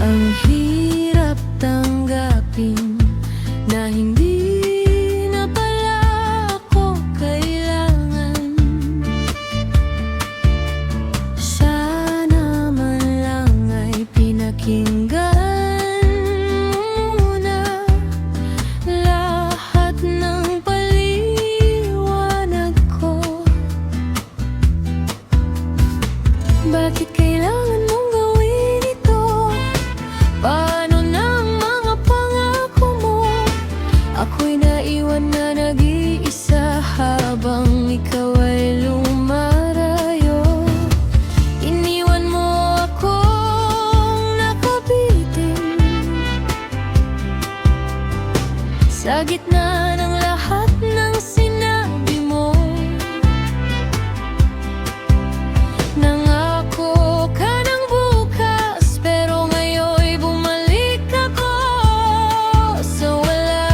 Ang hirap tanggapin na hindi na pala ako kailangan. Sana man lang ay pinakinggan mo muna lahat ng paliwanag ko. Bakit kailangan mong gawin ito? Paano na ang mga pangako mo? Ako'y naiwan na nag-iisa habang ikaw ay lumarayo. Iniwan mo akong nakabitin sa gitna ng lahat ng sinabi mo. Nangako ka ng bukas, pero ngayon'y bumalik ako sa wala.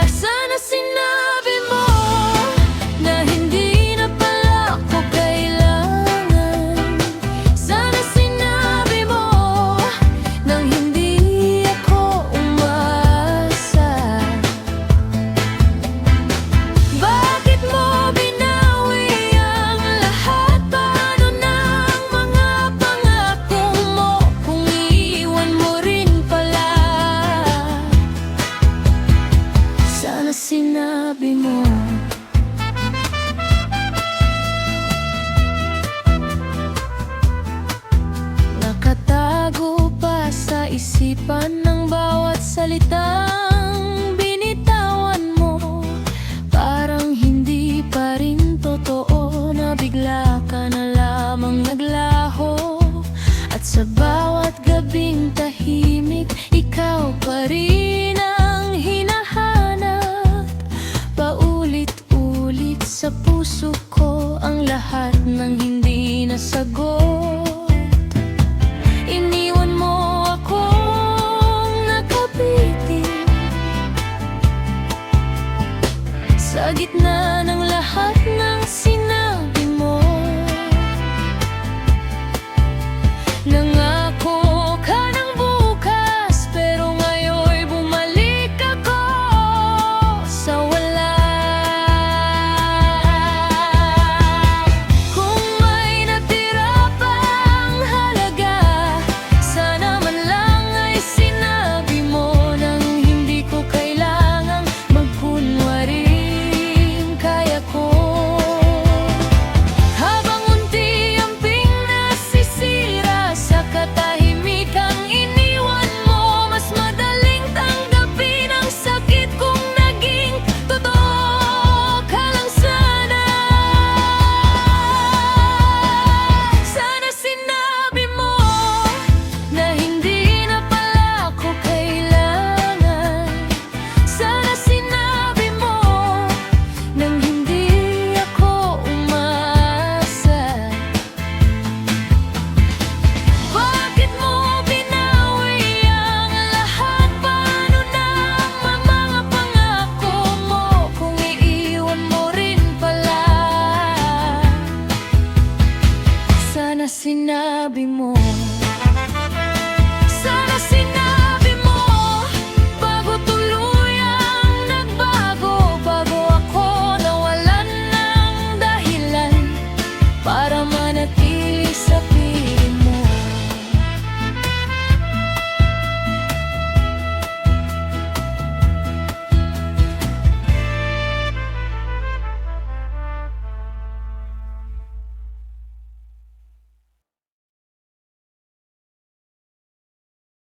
Sana sinabi mo na hindi na pala ako kailangan. Sana sinabi mo nang hindi ako umasa. Bakit mo binawi ang lahat? Paano na ang mga pangako mo kung iiwan mo rin pala? Sana sinabi mo. Nakatago pa sa isipan ng bawat salitang binitawan mo. Parang hindi pa rin totoo na bigla ka na lamang naglaho. At sa bawat gabing tahimik, ikaw pa rin ang hinahanap. Paulit-ulit sa puso ko ang lahat ng hindi nasagot. Iniwan mo akong nakabitin sa gitna ng lahat ng sinabi mo. Nangako ka ng bukas, pero ngayon'y bumalik ako sa wala. Kung may natira pang halaga, sana man lang ay sinabi mo nang hindi ko kailangang magkunwaring kaya ko. Habang unti-unting nasisira sa katahimikang iniwan mo, mas madaling tanggapin ang sakit kung naging totoo ka lang sana. Sana sinabi mo na hindi na pala ako kailangan. Sana sinabi mo nang hindi ako umasa. Bakit mo binawi ang lahat? Paano na ang mga pangako mo kung iiwan mo rin pala? Sana sinabi mo.